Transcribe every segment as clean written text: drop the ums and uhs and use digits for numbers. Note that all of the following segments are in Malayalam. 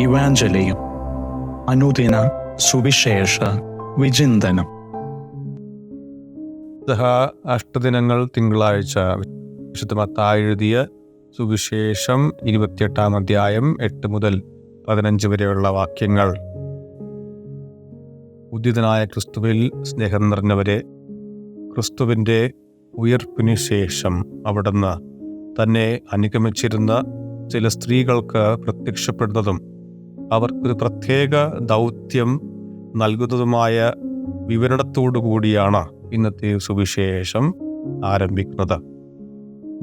ഇവാഞ്ചലിയും അനുദിന സുവിശേഷ വിചിന്തനം. അഷ്ടദിനങ്ങൾ തിങ്കളാഴ്ച. വിശുദ്ധ മത്തായി എഴുതിയ സുവിശേഷം 28 അധ്യായം 8 മുതൽ 15 വരെയുള്ള വാക്യങ്ങൾ. ഉദ്ധിതനായ ക്രിസ്തുവിൽ സ്നേഹം നിറഞ്ഞവരെ, ക്രിസ്തുവിൻ്റെ ഉയർപ്പിനു ശേഷം അവിടുന്ന് തന്നെ അനുഗമിച്ചിരുന്ന ചില സ്ത്രീകൾക്ക് പ്രത്യക്ഷപ്പെടുന്നതും അവർക്കൊരു പ്രത്യേക ദൗത്യം നൽകുന്നതുമായ വിവരണത്തോടു കൂടിയാണ് ഇന്നത്തെ സുവിശേഷം ആരംഭിക്കുന്നത്.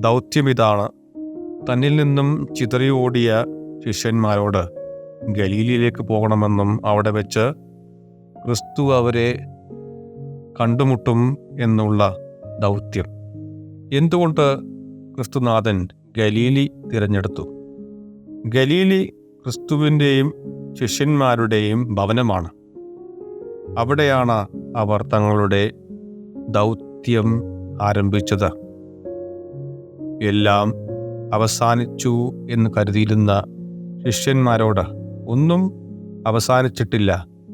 ദൗത്യം ഇതാണ്: തന്നിൽ നിന്നും ചിതറിയോടിയ ശിഷ്യന്മാരോട് ഗലീലയിലേക്ക് പോകണമെന്നും അവിടെ വെച്ച് ക്രിസ്തു അവരെ കണ്ടുമുട്ടും എന്നുള്ള ദൗത്യം. എന്തുകൊണ്ട് ക്രിസ്തുനാഥൻ ഗലീലി തിരഞ്ഞെടുത്തു? ഗലീലി ക്രിസ്തുവിൻ്റെയും ശിഷ്യന്മാരുടെയും ഭവനമാണ്. അവിടെയാണ് അവർ തങ്ങളുടെ ദൗത്യം ആരംഭിച്ചത്. എല്ലാം അവസാനിച്ചു എന്ന് കരുതിയിരുന്ന ശിഷ്യന്മാരോട് ഒന്നും അവസാനിച്ചിട്ടില്ല,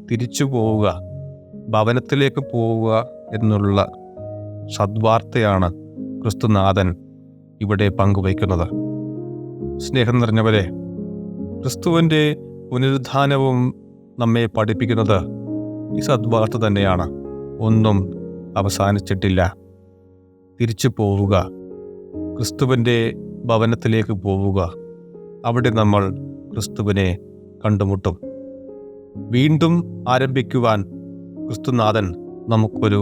തിരിച്ചു പോവുക, ഭവനത്തിലേക്ക് പോവുക എന്നുള്ള സദ്വാർത്തയാണ് ക്രിസ്തുനാഥൻ ഇവിടെ പങ്കുവയ്ക്കുന്നത്. സ്നേഹം നിറഞ്ഞവരെ, ക്രിസ്തുവിൻ്റെ പുനരുദ്ധാനവും നമ്മെ പഠിപ്പിക്കുന്നത് ഈ സദ്വാർത്ത തന്നെയാണ്. ഒന്നും അവസാനിച്ചിട്ടില്ല, തിരിച്ചു പോവുക, ക്രിസ്തുവിൻ്റെ ഭവനത്തിലേക്ക് പോവുക. അവിടെ നമ്മൾ ക്രിസ്തുവിനെ കണ്ടുമുട്ടും. വീണ്ടും ആരംഭിക്കുവാൻ ക്രിസ്തുനാഥൻ നമുക്കൊരു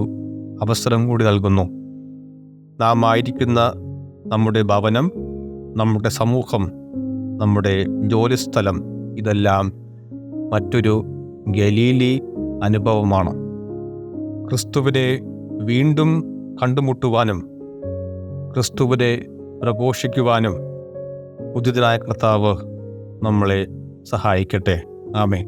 അവസരം കൂടി നൽകുന്നു. നാം ആയിരിക്കുന്ന നമ്മുടെ ഭവനം, നമ്മുടെ സമൂഹം, നമ്മുടെ ജോലിസ്ഥലം, ഇതെല്ലാം മറ്റൊരു ഗലീലി അനുഭവമാണ്. ക്രിസ്തുവിനെ വീണ്ടും കണ്ടുമുട്ടുവാനും ക്രിസ്തുവിനെ പ്രഘോഷിക്കുവാനും ഉദിതനായ കർത്താവ് നമ്മളെ സഹായിക്കട്ടെ. ആമേൻ.